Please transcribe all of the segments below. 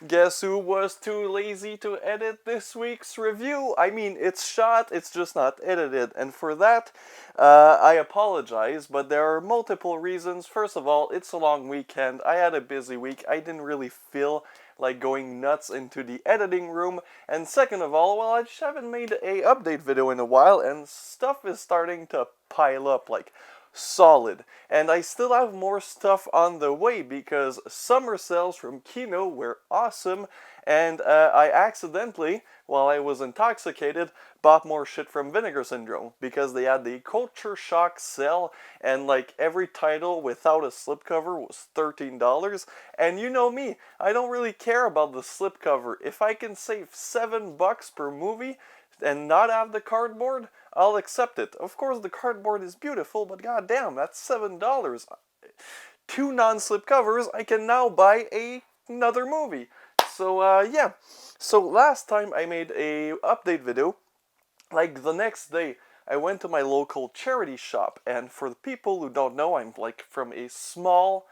Guess who was too lazy to edit this week's review? I mean, it's shot, it's just not edited, and for that, I apologize, but there are multiple reasons. First of all, it's a long weekend, I had a busy week, I didn't really feel like going nuts into the editing room, and second of all, well, I just haven't made a update video in a while, and stuff is starting to pile up, like, solid. And I still have more stuff on the way because summer sales from Kino were awesome, and I accidentally, while I was intoxicated, bought more shit from Vinegar Syndrome because they had the Culture Shock sale, and like every title without a slipcover was $13. And you know me, I don't really care about the slipcover. If I can save $7 per movie and not have the cardboard, I'll accept it. Of course, the cardboard is beautiful, but goddamn, that's $7. Two non-slip covers, I can now buy another movie. So yeah. So last time I made a update video, like the next day, I went to my local charity shop, and for the people who don't know, I'm like from a small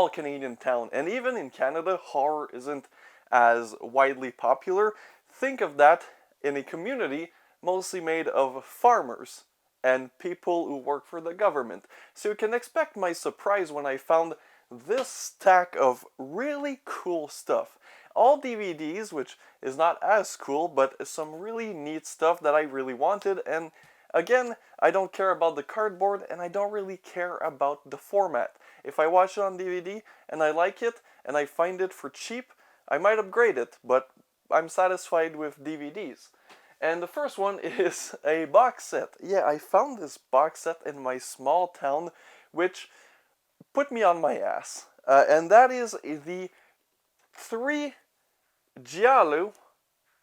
Canadian town, and even in Canada, horror isn't as widely popular. Think of that in a community mostly made of farmers and people who work for the government. So you can expect my surprise when I found this stack of really cool stuff. All DVDs, which is not as cool, but some really neat stuff that I really wanted. And again, I don't care about the cardboard, and I don't really care about the format. If I watch it on DVD and I like it and I find it for cheap, I might upgrade it, but I'm satisfied with DVDs. And the first one is a box set. Yeah, I found this box set in my small town, which put me on my ass. And that is the 3 Giallo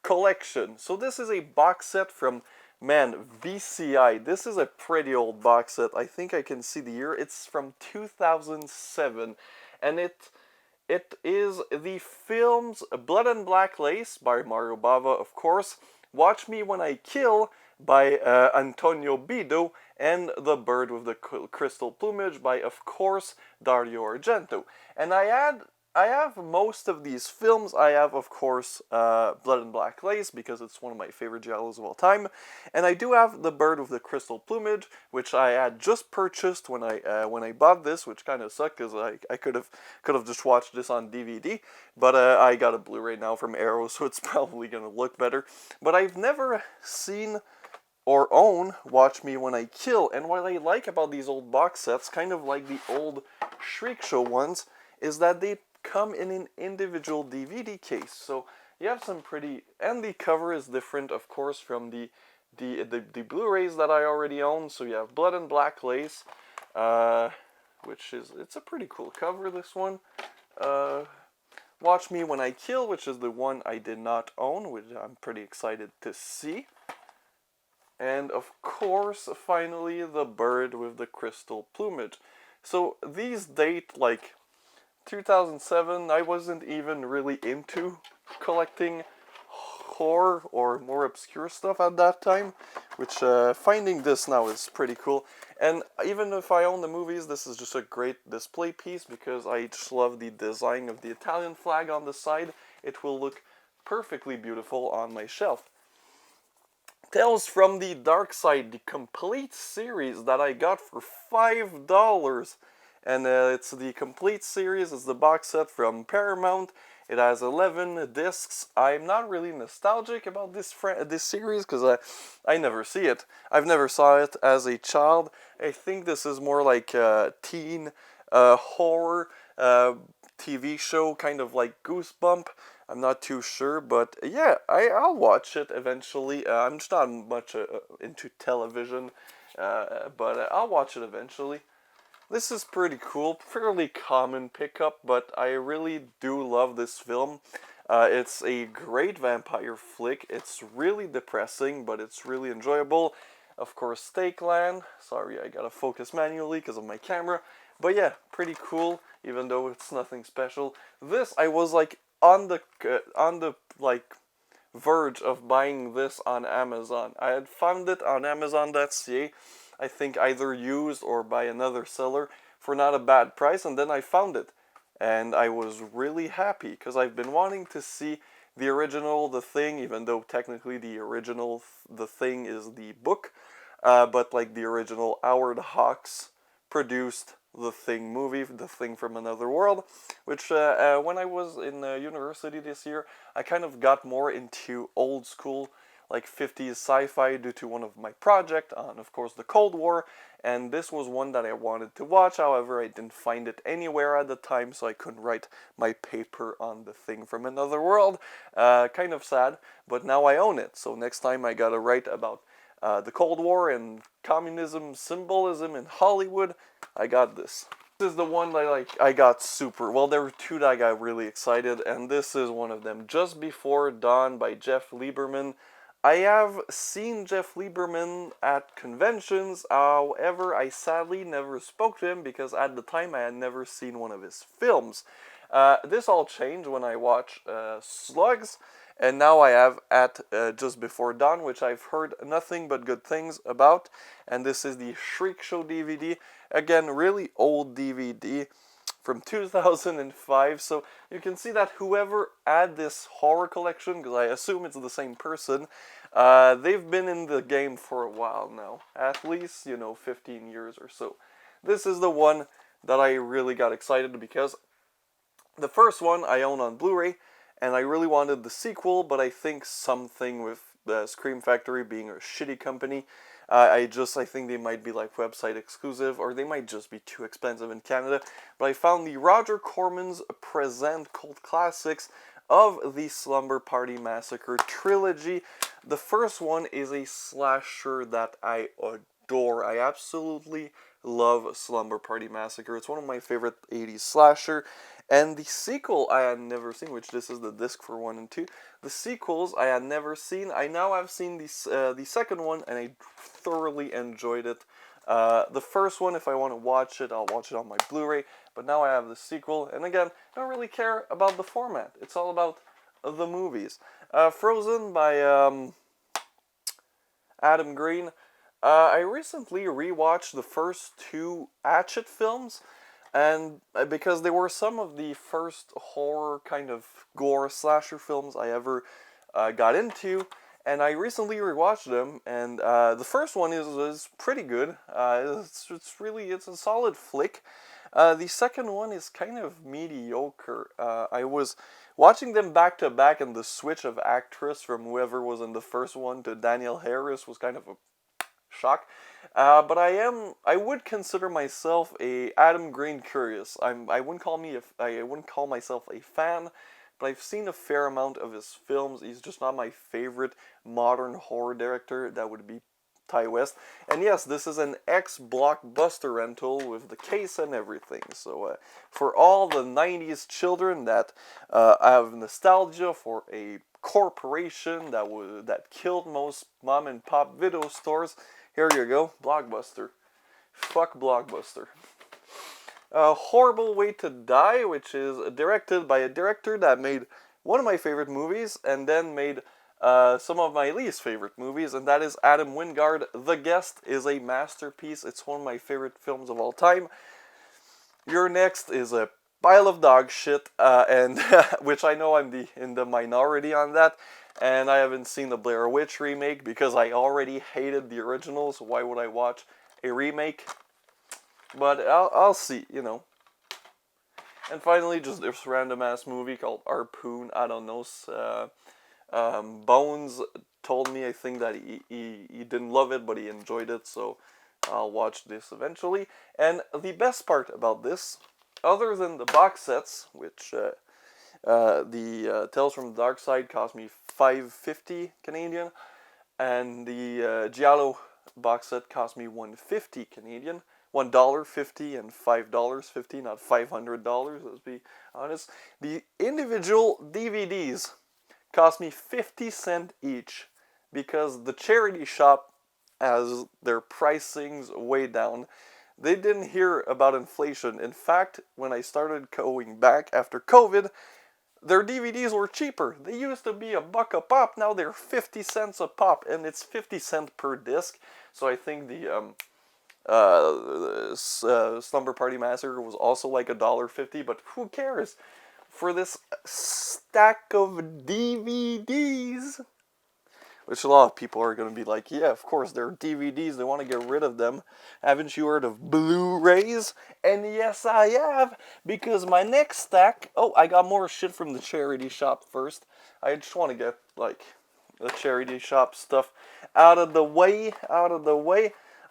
collection. So this is a box set from, man, VCI. This is a pretty old box set. I think I can see the year. It's from 2007. And it is the films Blood and Black Lace by Mario Bava, of course, Watch Me When I Kill by Antonio Bido, and The Bird with the Crystal Plumage by, of course, Dario Argento. And I have most of these films. I have, of course, Blood and Black Lace, because it's one of my favorite giallos of all time. And I do have The Bird with the Crystal Plumage, which I had just purchased when I bought this, which kind of sucked, because I could have just watched this on DVD. But I got a Blu-ray now from Arrow, so it's probably going to look better. But I've never seen or own Watch Me When I Kill. And what I like about these old box sets, kind of like the old Shriek Show ones, is that they come in an individual DVD case. So you have some pretty, and the cover is different, of course, from the Blu-rays that I already own. So you have Blood and Black Lace, which is, it's a pretty cool cover, this one. Watch Me When I Kill, which is the one I did not own, which I'm pretty excited to see. And of course, finally, The Bird with the Crystal Plumage. So these date like 2007. I wasn't even really into collecting horror or more obscure stuff at that time, which finding this now is pretty cool. And even if I own the movies, this is just a great display piece because I just love the design of the Italian flag on the side. It will look perfectly beautiful on my shelf. Tales from the Dark Side, the complete series that I got for $5. And it's the complete series. It's the box set from Paramount. It has 11 discs. I'm not really nostalgic about this series because I never see it. I've never saw it as a child. I think this is more like a teen horror TV show, kind of like Goosebump. I'm not too sure, but yeah, I'll watch it eventually. I'm just not much into television, but I'll watch it eventually. This is pretty cool, fairly common pickup, but I really do love this film. It's a great vampire flick. It's really depressing, but it's really enjoyable. Of course, Steakland. Sorry, I gotta focus manually because of my camera. But yeah, pretty cool, even though it's nothing special. This, I was like on the like verge of buying this on Amazon. I had found it on Amazon.ca. I think either used or by another seller for not a bad price, and then I found it. and I was really happy because I've been wanting to see the original The Thing, even though technically the original The Thing is the book, but like the original Howard Hawks produced The Thing movie, The Thing from Another World, which when I was in university this year, I kind of got more into old school, like 50s sci-fi due to one of my project on, of course, the Cold War, and this was one that I wanted to watch. However, I didn't find it anywhere at the time, so I couldn't write my paper on The Thing from Another World. Kind of sad, but now I own it, so next time I gotta write about the Cold War and communism symbolism in Hollywood, I got this. This is the one that I got super, well, there were two that I got really excited, and this is one of them. Just Before Dawn by Jeff Lieberman. I have seen Jeff Lieberman at conventions, however, I sadly never spoke to him because at the time I had never seen one of his films. This all changed when I watched Slugs, and now I have at Just Before Dawn, which I've heard nothing but good things about, and this is the Shriek Show DVD. Again, really old DVD from 2005, so you can see that whoever had this horror collection, because I assume it's the same person, they've been in the game for a while now, at least, 15 years or so. This is the one that I really got excited because the first one I own on Blu-ray, and I really wanted the sequel, but I think something with the Scream Factory being a shitty company, I think they might be like website exclusive, or they might just be too expensive in Canada. But I found the Roger Corman's Present Cult Classics of the Slumber Party Massacre trilogy. The first one is a slasher that I adore. I absolutely love Slumber Party Massacre. It's one of my favorite 80s slasher. And the sequel I had never seen, which this is the disc for 1 and 2. The sequels I had never seen. I now have seen the second one, and I thoroughly enjoyed it. The first one, if I want to watch it, I'll watch it on my Blu-ray. But now I have the sequel, and again, I don't really care about the format. It's all about the movies. Frozen by Adam Green. I recently rewatched the first two Hatchet films, and because they were some of the first horror kind of gore slasher films I ever got into, and I recently rewatched them, and the first one is pretty good. It's a solid flick. The second one is kind of mediocre. I was watching them back to back, and the switch of actress from whoever was in the first one to Danielle Harris was kind of a shock. But I would consider myself a Adam Green curious. I wouldn't call myself a fan, but I've seen a fair amount of his films. He's just not my favorite modern horror director. That would be Ty West. And yes, this is an ex-Blockbuster rental with the case and everything. So for all the 90s children that have nostalgia for a corporation that killed most mom and pop video stores, here you go, Blockbuster. Fuck Blockbuster. A Horrible Way to Die, which is directed by a director that made one of my favorite movies and then made some of my least favorite movies, and that is Adam Wingard. The Guest is a masterpiece. It's one of my favorite films of all time. Your Next is a pile of dog shit, and which I know I'm in the minority on that. And I haven't seen the Blair Witch remake because I already hated the original, so why would I watch a remake? But I'll see, And finally, just this random ass movie called Harpoon. I don't know. Bones told me, I think, that he didn't love it, but he enjoyed it, so I'll watch this eventually. And the best part about this, other than the box sets, which the Tales from the Dark Side cost me $5.50 Canadian, and the Giallo box set cost me $1.50 Canadian. $1.50 and $5.50, not $500. Let's be honest. The individual DVDs cost me 50 cents each because the charity shop has their pricings way down. They didn't hear about inflation. In fact, when I started going back after COVID, their DVDs were cheaper. They used to be $1 a pop, now they're 50 cents a pop, and it's 50 cents per disc. So I think Slumber Party Massacre was also like $1.50, but who cares? For this stack of DVDs, which a lot of people are going to be like, yeah, of course, they're DVDs, they want to get rid of them. Haven't you heard of Blu-rays? And yes, I have, because my next stack... Oh, I got more shit from the charity shop first. I just want to get, like, the charity shop stuff out of the way,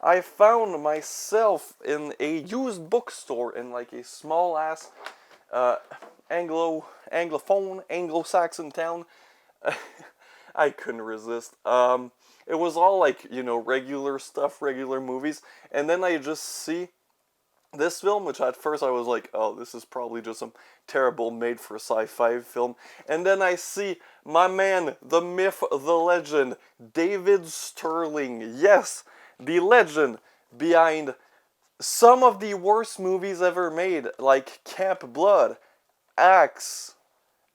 I found myself in a used bookstore in, like, a small-ass uh, Anglo-Saxon town. I couldn't resist. It was all like, regular stuff, regular movies. And then I just see this film, which at first I was like, oh, this is probably just some terrible made for sci-fi film. And then I see my man, the myth, the legend, David Sterling. Yes, the legend behind some of the worst movies ever made, like Camp Blood, Axe,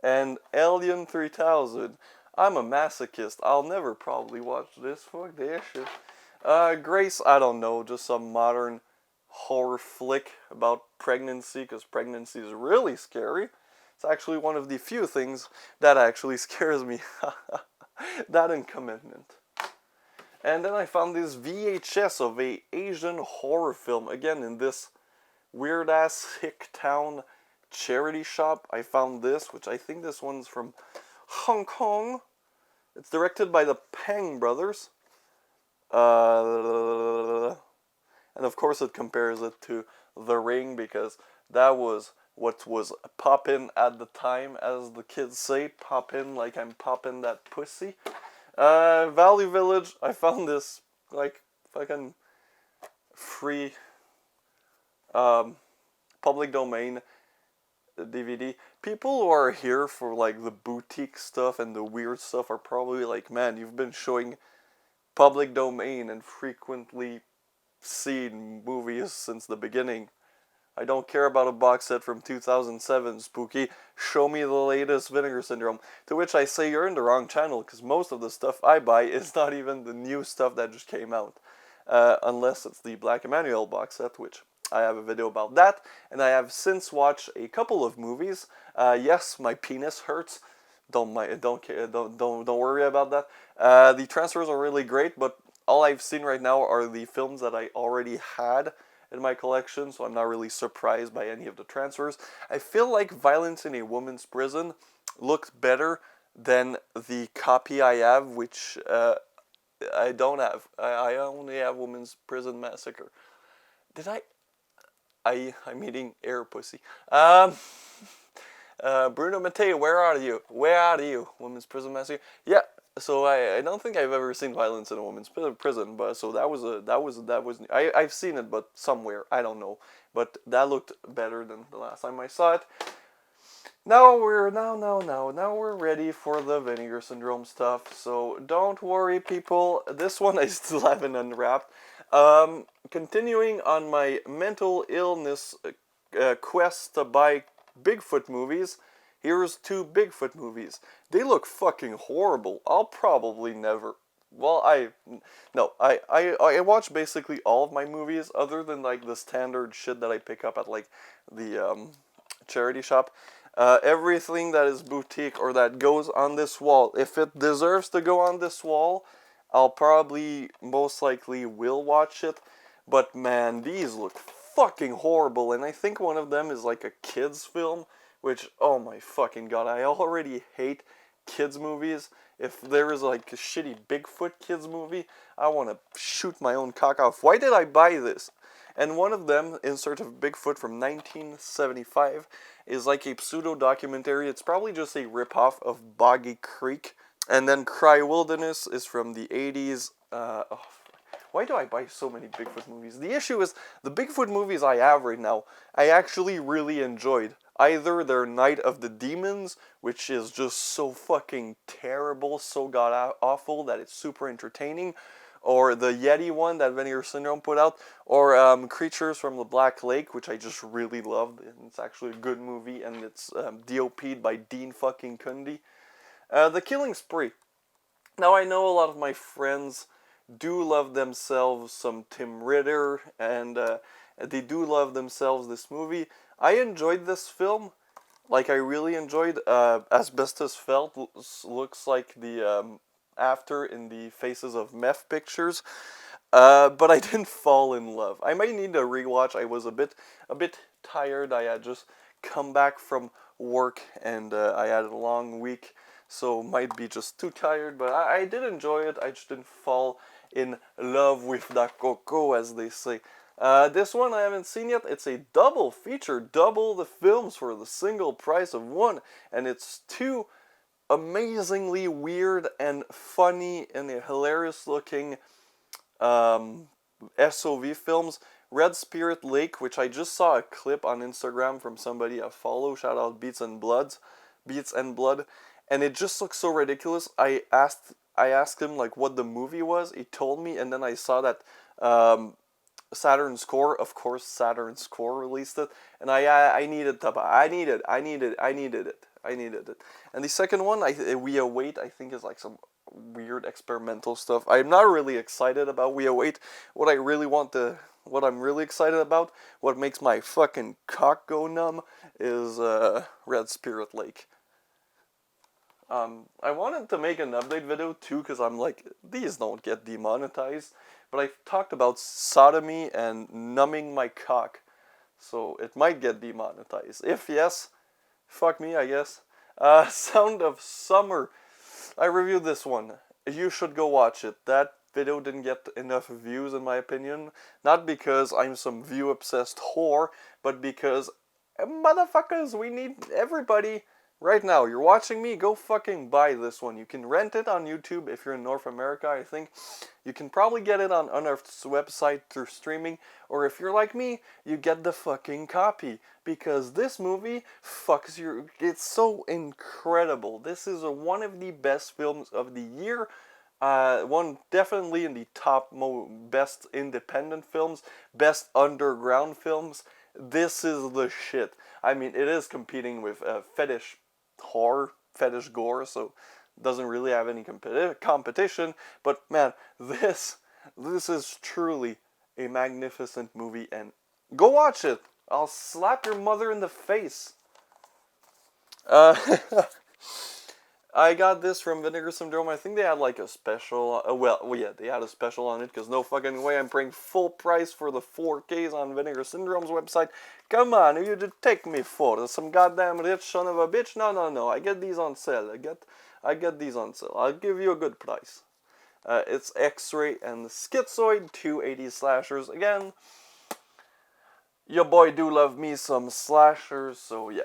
and Alien 3000. I'm a masochist. I'll never probably watch this. Fuck that shit. Grace, I don't know, just some modern horror flick about pregnancy, because pregnancy is really scary. It's actually one of the few things that actually scares me. That and commitment. And then I found this VHS of a Asian horror film, again in this weird-ass hick town charity shop. I found this, which I think this one's from Hong Kong. It's directed by the Pang brothers. And of course it compares it to The Ring, because that was what was poppin' at the time, as the kids say. Poppin' like I'm poppin' that pussy. Valley Village, I found this, like, fucking free, public domain DVD. People who are here for, like, the boutique stuff and the weird stuff are probably like, man, you've been showing public domain and frequently seen movies since the beginning. I don't care about a box set from 2007, Spooky. Show me the latest Vinegar Syndrome. To which I say you're in the wrong channel, because most of the stuff I buy is not even the new stuff that just came out. Unless it's the Black Emanuel box set, which I have a video about that. And I have since watched a couple of movies. Yes, my penis hurts. Don't worry about that. The transfers are really great, but all I've seen right now are the films that I already had in my collection, so I'm not really surprised by any of the transfers. I feel like Violence in a Woman's Prison looked better than the copy I have, which I don't have. I only have Women's Prison Massacre. Did I'm eating air pussy. Bruno Mattei, where are you? Where are you? Women's Prison Massacre. Yeah. So I don't think I've ever seen Violence in a Woman's Prison, but so I've seen it, but somewhere, I don't know. But that looked better than the last time I saw it. Now we're ready for the Vinegar Syndrome stuff. So don't worry, people. This one I still haven't unwrapped. Continuing on my mental illness quest to buy Bigfoot movies. Here's 2 Bigfoot movies. They look fucking horrible. I'll probably never... Well, I watch basically all of my movies, other than, like, the standard shit that I pick up at, like, the charity shop. Everything that is boutique or that goes on this wall, if it deserves to go on this wall, I'll probably, most likely, will watch it. But, man, these look fucking horrible, and I think one of them is, like, a kid's film. Which, oh my fucking god, I already hate kids movies. If there is like a shitty Bigfoot kids movie, I want to shoot my own cock off. Why did I buy this? And one of them, In Search of Bigfoot from 1975, is like a pseudo-documentary. It's probably just a ripoff of Boggy Creek. And then Cry Wilderness is from the 80s. Why do I buy so many Bigfoot movies? The issue is, the Bigfoot movies I have right now, I actually really enjoyed. Either their Night of the Demons, which is just so fucking terrible, so god-awful that it's super entertaining, or the Yeti one that Vinegar Syndrome put out, or Creatures from the Black Lake, which I just really loved, and it's actually a good movie, and it's DOP'd by Dean fucking Cundy. The Killing Spree. Now, I know a lot of my friends do love themselves some Tim Ritter, and they do love themselves this movie. I enjoyed this film. Like, I really enjoyed Asbestos Felt looks like the after in the Faces of Meth pictures. But I didn't fall in love. I might need a rewatch. I was a bit tired. I had just come back from work and I had a long week, so might be just too tired. But I did enjoy it. I just didn't fall in love with the coco, as they say. This one I haven't seen yet. It's a double feature, double the films for the single price of one, and it's two amazingly weird and funny and hilarious looking SOV films. Red Spirit Lake, which I just saw a clip on Instagram from somebody I follow, shout out Beats and Blood, and it just looks so ridiculous. I asked him like what the movie was. He told me, and then I saw that Saturn's Core, of course, Saturn's Core released it, and I needed to buy. I needed it. And the second one, We Await, I think is like some weird experimental stuff. I'm not really excited about We Await. What I'm really excited about, what makes my fucking cock go numb, is Red Spirit Lake. I wanted to make an update video too, because I'm like, these don't get demonetized. But I talked about sodomy and numbing my cock, so it might get demonetized. If yes, fuck me, I guess. Sound of Summer. I reviewed this one. You should go watch it. That video didn't get enough views, in my opinion. Not because I'm some view-obsessed whore, but because, motherfuckers, we need everybody. Right now, you're watching me, go fucking buy this one. You can rent it on YouTube if you're in North America, I think. You can probably get it on Unearthed's website through streaming, or if you're like me, you get the fucking copy. Because this movie fucks your... It's so incredible. This is one of the best films of the year. One definitely in the top best independent films, best underground films. This is the shit. I mean, it is competing with fetish horror, fetish gore, so doesn't really have any competition. But man, this is truly a magnificent movie, and go watch it. I'll slap your mother in the face. Uh, I got this from Vinegar Syndrome. I think they had like a special. Yeah, they had a special on it because no fucking way I'm paying full price for the 4Ks on Vinegar Syndrome's website. Come on, who you just take me for? Some goddamn rich son of a bitch? No. I get these on sale. I get these on sale. I'll give you a good price. It's X-Ray and Schizoid, 280 slashers. Again, your boy do love me some slashers, so yeah.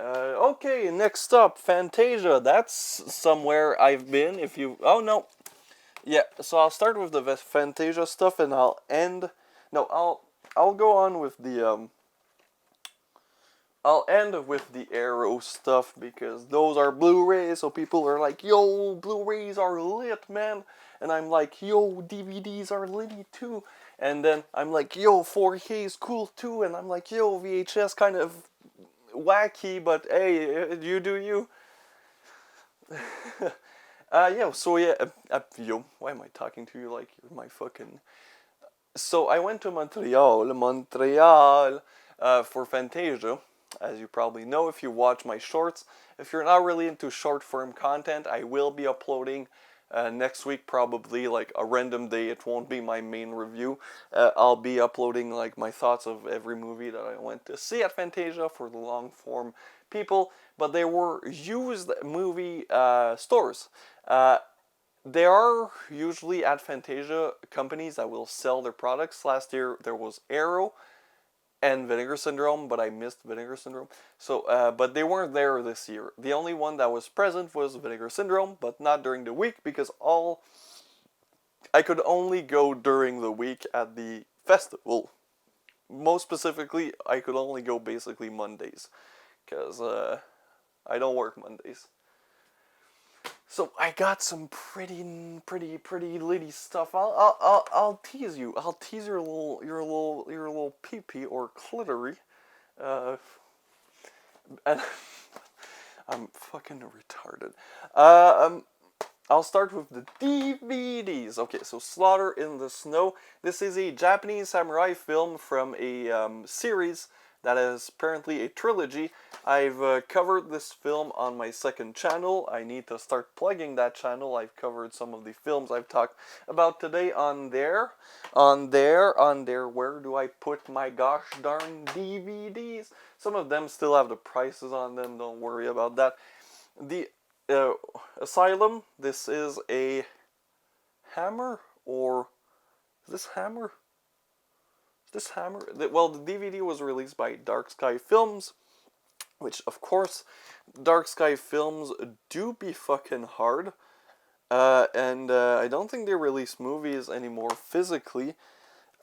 Okay, next up, Fantasia. That's somewhere I've been. If you... Oh, no. Yeah, so I'll start with the Fantasia stuff, and I'll end... No, I'll go on with the, I'll end with the Arrow stuff, because those are Blu-rays, so people are like, yo, Blu-rays are lit, man. And I'm like, yo, DVDs are litty too. And then I'm like, yo, 4K is cool too. And I'm like, yo, VHS kind of wacky, but hey, you do you. Yo, why am I talking to you like you're my fucking... So I went to Montreal, for Fantasia, as you probably know if you watch my shorts. If you're not really into short form content, I will be uploading next week, probably like a random day. It won't be my main review. I'll be uploading like my thoughts of every movie that I went to see at Fantasia for the long form people. But they were used movie stores. There are usually at Fantasia companies that will sell their products. Last year there was Arrow and Vinegar Syndrome, but I missed Vinegar Syndrome. So, but they weren't there this year. The only one that was present was Vinegar Syndrome, but not during the week because I could only go during the week at the festival. Most specifically, I could only go basically Mondays, because I don't work Mondays. So I got some pretty litty stuff. I'll tease you. I'll tease your little pee-pee or clitory. And I'm fucking retarded. I'll start with the DVDs. Okay, so Slaughter in the Snow. This is a Japanese samurai film from a series that is apparently a trilogy. I've covered this film on my second channel. I need to start plugging that channel. I've covered some of the films I've talked about today on there. On there. Where do I put my gosh darn DVDs? Some of them still have the prices on them. Don't worry about that. The uh, Asylum. This is a Hammer, or is this Hammer? This Hammer? Well, the DVD was released by Dark Sky Films, which, of course, Dark Sky Films do be fucking hard. And I don't think they release movies anymore physically.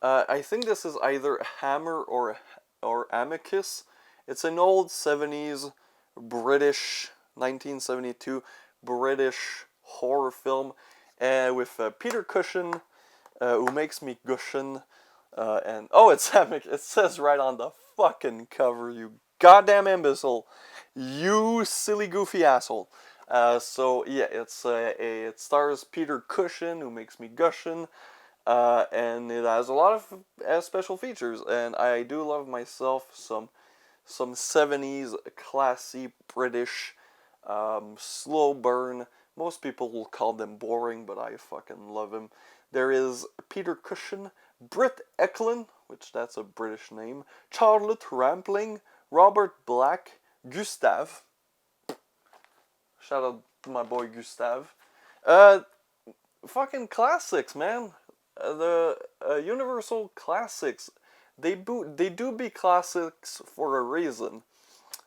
I think this is either Hammer or Amicus. It's an old 70s British, 1972 British horror film with Peter Cushing, who makes me gushin'. And oh, it's it says right on the fucking cover, you goddamn imbecile, you silly goofy asshole. So yeah, it stars Peter Cushing, who makes me gushin', and it has a lot of special features, and I do love myself some 70s classy British slow burn. Most people will call them boring, but I fucking love him. There is Peter Cushing, Britt Eklund, which that's a British name, Charlotte Rampling, Robert Black, Gustav. Shout out to my boy Gustav. Fucking classics, man. The Universal classics. They do be classics for a reason.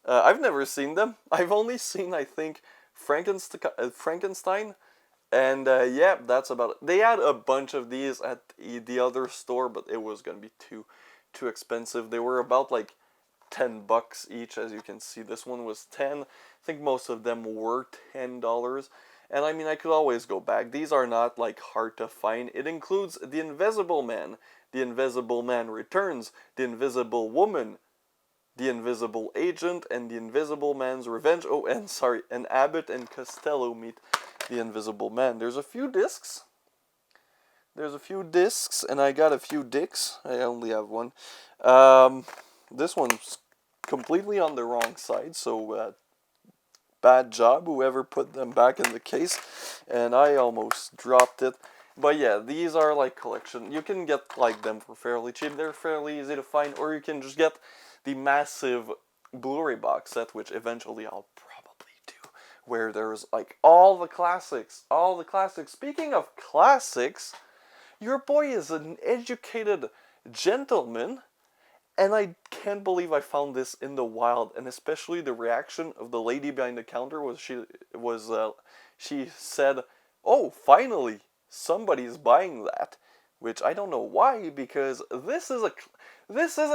I've never seen them. I've only seen, I think, Frankenstein, and yeah, that's about it. They had a bunch of these at the other store, but it was gonna be too expensive. They were about like $10 each, as you can see. This one was 10. I think most of them were $10. And I mean, I could always go back. These are not like hard to find. It includes The Invisible Man, The Invisible Man Returns, The Invisible Woman, The Invisible Agent, and The Invisible Man's Revenge. Oh, and sorry, and Abbott and Costello meet The Invisible Man. There's a few discs. And I got a few dicks. I only have one. This one's completely on the wrong side, so bad job, whoever put them back in the case. And I almost dropped it. But yeah, these are like collection. You can get like them for fairly cheap. They're fairly easy to find, or you can just get the massive Blu-ray box set, which eventually I'll probably do, where there's like all the classics. Speaking of classics, your boy is an educated gentleman, and I can't believe I found this in the wild, and especially the reaction of the lady behind the counter she said, "Oh, finally, somebody's buying that," which I don't know why, because this is a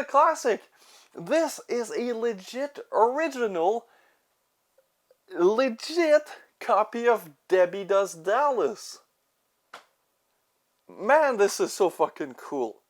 classic. This is a legit copy of Debbie Does Dallas. Man, this is so fucking cool.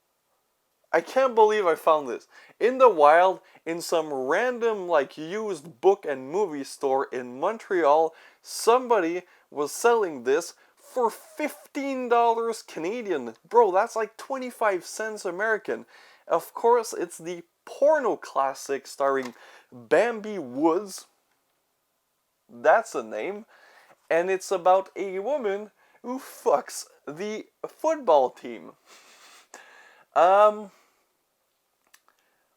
I can't believe I found this in the wild in some random like used book and movie store in Montreal. Somebody was selling this for $15 Canadian. Bro, that's like 25 cents American. Of course, it's the porno classic starring Bambi Woods. That's a name. And it's about a woman who fucks the football team.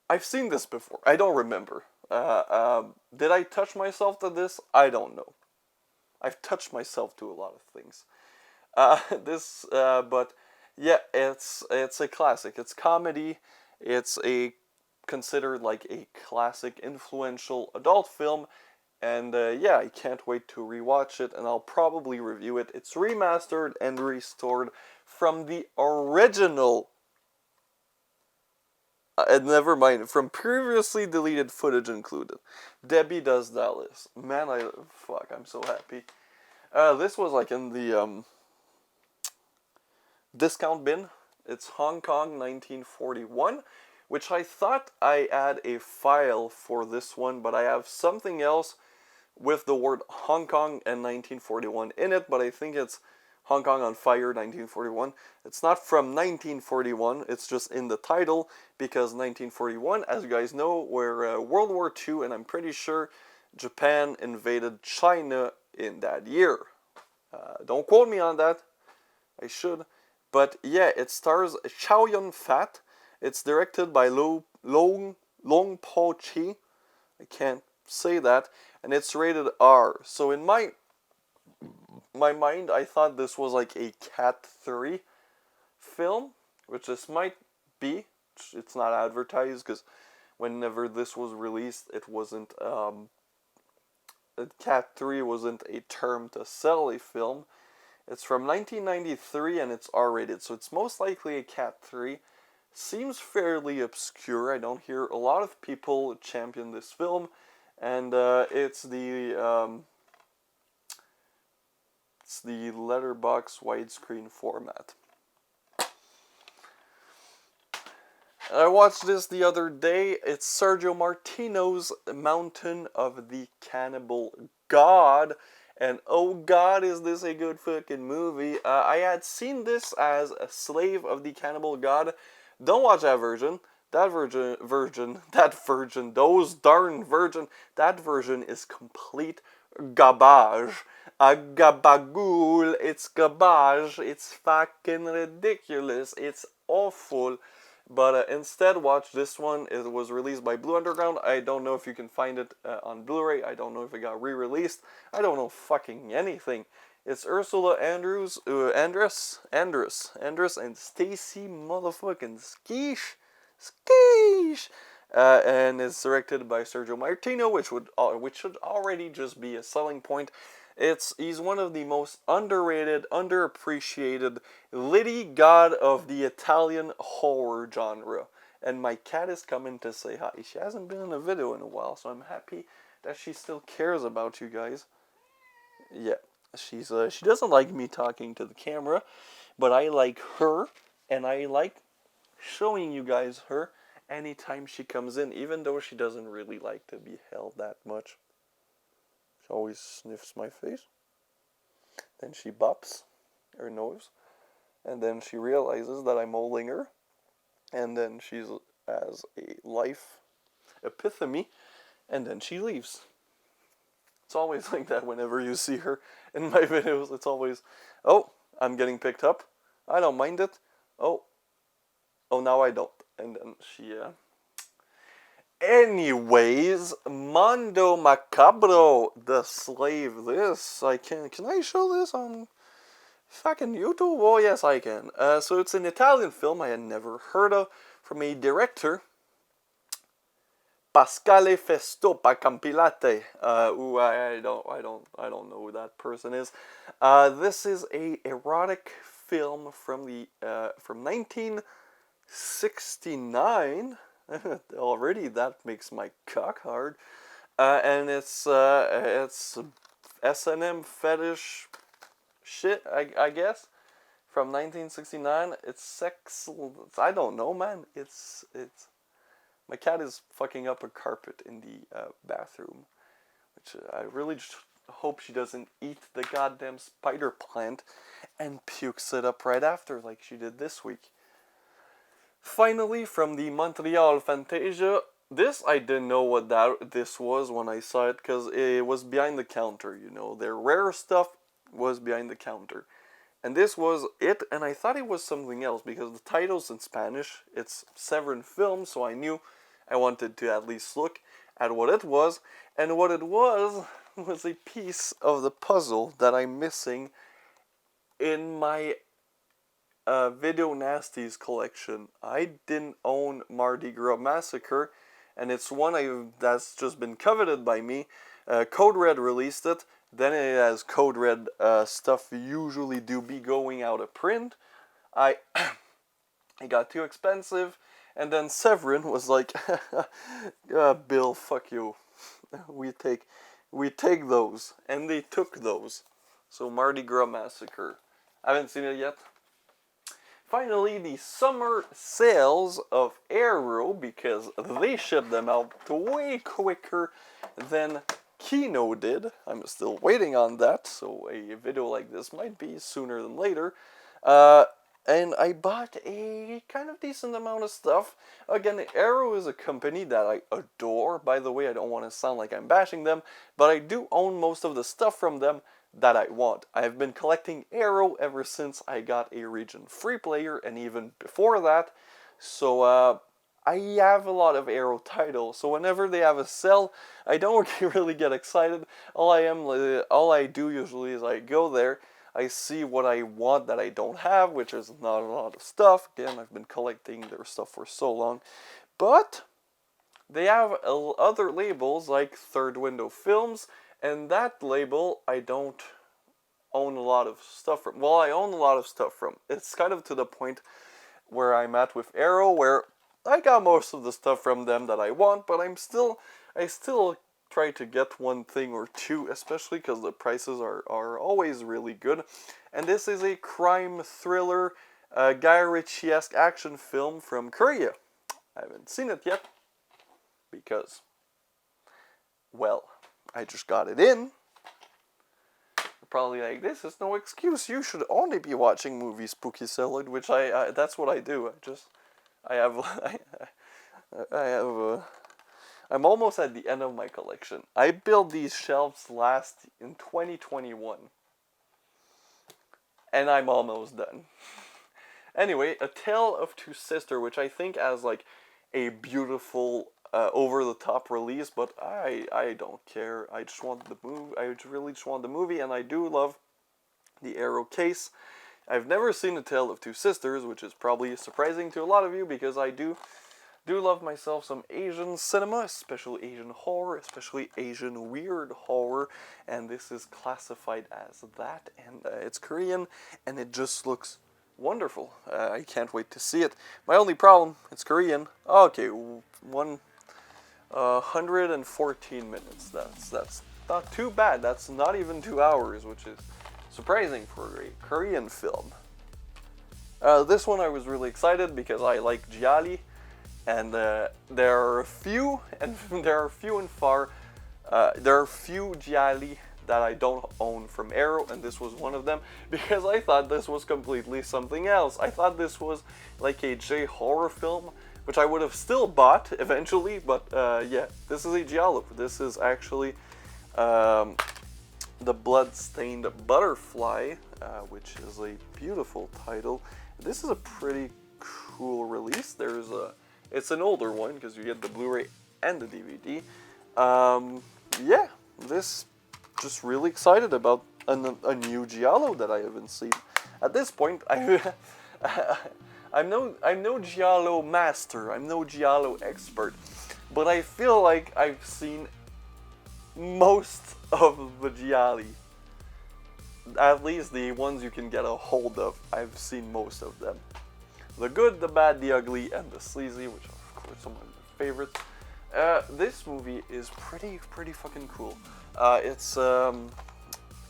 I've seen this before. I don't remember. Did I touch myself to this? I don't know. I've touched myself to a lot of things. But yeah, it's a classic. It's comedy. It's considered like a classic, influential adult film. And yeah, I can't wait to rewatch it, and I'll probably review it. It's remastered and restored from the original. Never mind, from previously deleted footage included. Debbie Does Dallas. Man, I'm so happy. This was like in the discount bin. It's Hong Kong 1941, which I thought I had a file for this one, but I have something else with the word Hong Kong and 1941 in it, but I think it's Hong Kong on Fire 1941. It's not from 1941, it's just in the title, because 1941, as you guys know, were World War II, and I'm pretty sure Japan invaded China in that year. Don't quote me on that, I should. But yeah, it stars Chow Yun-fat. It's directed by Long Po Chi. I can't say that. And it's rated R. So in my mind, I thought this was like a Cat 3 film, which this might be. It's not advertised because whenever this was released, it wasn't. Cat 3 wasn't a term to sell a film. It's from 1993 and it's R-rated, so it's most likely a Cat 3. Seems fairly obscure. I don't hear a lot of people champion this film, and it's the letterbox widescreen format. I watched this the other day. It's Sergio Martino's Mountain of the Cannibal God. And oh god, is this a good fucking movie. I had seen this as a Slave of the Cannibal God. Don't watch that version. That version is complete garbage. A gabagool, it's garbage. It's fucking ridiculous. It's awful. But instead, watch this one. It was released by Blue Underground. I don't know if you can find it on Blu-ray. I don't know if it got re-released. I don't know fucking anything. It's Ursula Andress, and Stacy motherfucking Skeesh. And it's directed by Sergio Martino, which should already just be a selling point. He's one of the most underrated, underappreciated litty god of the Italian horror genre. And my cat is coming to say hi. She hasn't been in a video in a while, so I'm happy that she still cares about you guys. Yeah, she doesn't like me talking to the camera, but I like her, and I like showing you guys her anytime she comes in, even though she doesn't really like to be held that much. She always sniffs my face. Then she bops her nose. And then she realizes that I'm holding her. And then she has a life epiphany. And then she leaves. It's always like that whenever you see her in my videos. It's always, oh, I'm getting picked up. I don't mind it. Oh, now I don't. And then she, Anyways, Mondo Macabro, the slave. Can I show this on fucking YouTube? Oh yes, I can. So it's an Italian film I had never heard of, from a director, Pasquale Festopa Campilate, who I don't know who that person is. This is a erotic film from 1969. Already that makes my cock hard. And it's S&M fetish shit, I guess, from 1969. It's sex. I don't know, man. It's. My cat is fucking up a carpet in the bathroom, which I really just hope she doesn't eat the goddamn spider plant and pukes it up right after, like she did this week. Finally, from the Montreal Fantasia, this I didn't know what this was when I saw it, because it was behind the counter, you know. Their rare stuff was behind the counter. And this was it, and I thought it was something else, because the title's in Spanish. It's Severin Film, so I knew I wanted to at least look at what it was. And what it was a piece of the puzzle that I'm missing in my Video Nasties collection. I didn't own Mardi Gras Massacre, and it's one that's just been coveted by me. Code Red released it. Then it has Code Red stuff usually do be going out of print. It got too expensive, and then Severin was like, Bill, fuck you. We take those, and they took those. So Mardi Gras Massacre. I haven't seen it yet. Finally, the summer sales of Arrow, because they ship them out way quicker than Kino did. I'm still waiting on that, so a video like this might be sooner than later. Uh, and I bought a kind of decent amount of stuff. Again, Arrow is a company that I adore. By the way, I don't want to sound like I'm bashing them, but I do own most of the stuff from them that I want. I have been collecting Arrow ever since I got a region free player, and even before that. So, I have a lot of Arrow titles, so whenever they have a sale, I don't really get excited. All I do usually is I go there, I see what I want that I don't have, which is not a lot of stuff. Again, I've been collecting their stuff for so long, but they have other labels like Third Window Films, and that label I don't own a lot of stuff from. Well, I own a lot of stuff from. It's kind of to the point where I'm at with Arrow, where I got most of the stuff from them that I want, but I still try to get one thing or two, especially because the prices are always really good. And this is a crime thriller, Guy Ritchie-esque action film from Korea. I haven't seen it yet, because, well, I just got it in. You're probably like, this is no excuse, you should only be watching movies, Spooky Celluloid, which that's what I do. I'm almost at the end of my collection. I built these shelves last in 2021. And I'm almost done. Anyway, A Tale of Two Sisters, which I think has like a beautiful over-the-top release, but I don't care. I just want the movie. I really just want the movie, and I do love the Arrow case. I've never seen A Tale of Two Sisters, which is probably surprising to a lot of you, because I do love myself some Asian cinema, especially Asian horror, especially Asian weird horror, and this is classified as that, and it's Korean, and it just looks wonderful. I can't wait to see it. My only problem, it's Korean. Okay, 114 minutes. That's not too bad. That's not even 2 hours, which is surprising for a Korean film. This one I was really excited because I like gialli. And there are few and far. There are few gialli that I don't own from Arrow, and this was one of them, because I thought this was completely something else. I thought this was like a J-horror film, which I would have still bought eventually, but yeah, this is a giallo. This is actually The Bloodstained Butterfly, which is a beautiful title. This is a pretty cool release. It's an older one, because you get the Blu-ray and the DVD. Yeah, this just really excited about a new giallo that I haven't seen. At this point, I'm no giallo master, I'm no giallo expert, but I feel like I've seen most of the gialli. At least the ones you can get a hold of, I've seen most of them. The good, the bad, the ugly, and the sleazy, which are of course some of my favorites. This movie is pretty fucking cool. It's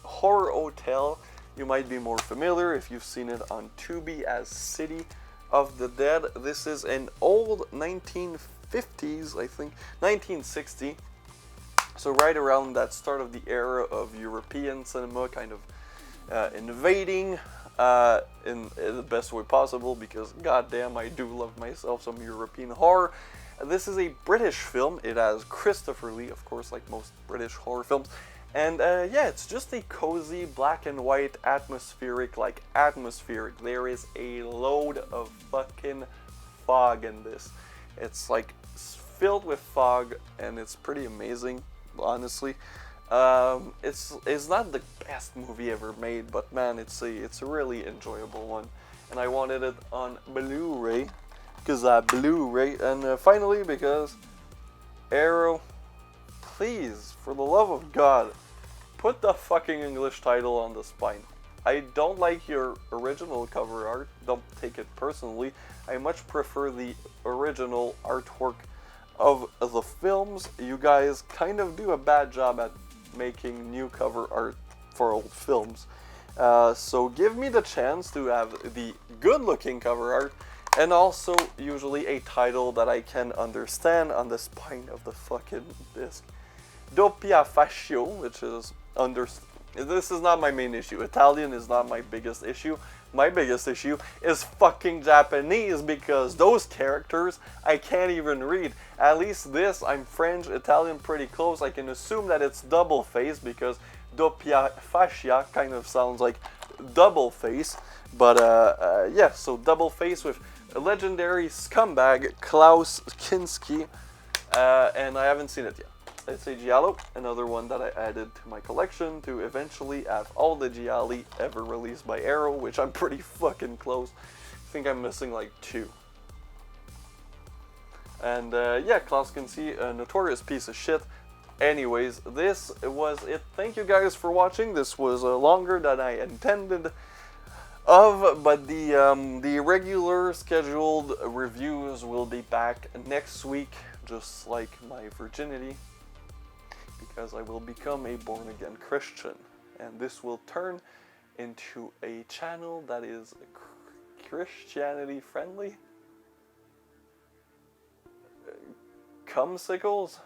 Horror Hotel. You might be more familiar if you've seen it on Tubi as City of the Dead. This is an old 1950s, I think, 1960. So right around that start of the era of European cinema kind of invading in the best way possible, because goddamn, I do love myself some European horror. This is a British film. It has Christopher Lee, of course, like most British horror films. And yeah, it's just a cozy, black and white, atmospheric. There is a load of fucking fog in this. It's like filled with fog, and it's pretty amazing, honestly. It's not the best movie ever made, but man, it's a really enjoyable one. And I wanted it on Blu-ray, because Blu-ray, and finally, because Arrow, please, for the love of God, put the fucking English title on the spine. I don't like your original cover art, don't take it personally. I much prefer the original artwork of the films. You guys kind of do a bad job at making new cover art for old films. So give me the chance to have the good looking cover art, and also usually a title that I can understand on the spine of the fucking disc. doppia fascio, which is this is not my main issue. Italian is not my biggest issue. My biggest issue is fucking Japanese, because those characters I can't even read. At least this, I'm French, Italian pretty close. I can assume that it's double face, because doppia fascia kind of sounds like double face. But yeah, so double face with a legendary scumbag Klaus Kinski, and I haven't seen it yet. It's a Giallo, another one that I added to my collection to eventually have all the Gialli ever released by Arrow, which I'm pretty fucking close. I think I'm missing like 2. And yeah, Klaus Kinski, a notorious piece of shit. Anyways, this was it. Thank you guys for watching. This was longer than I intended but the regular scheduled reviews will be back next week, just like my virginity, because I will become a born-again Christian, and this will turn into a channel that is Christianity friendly. Cumsicles?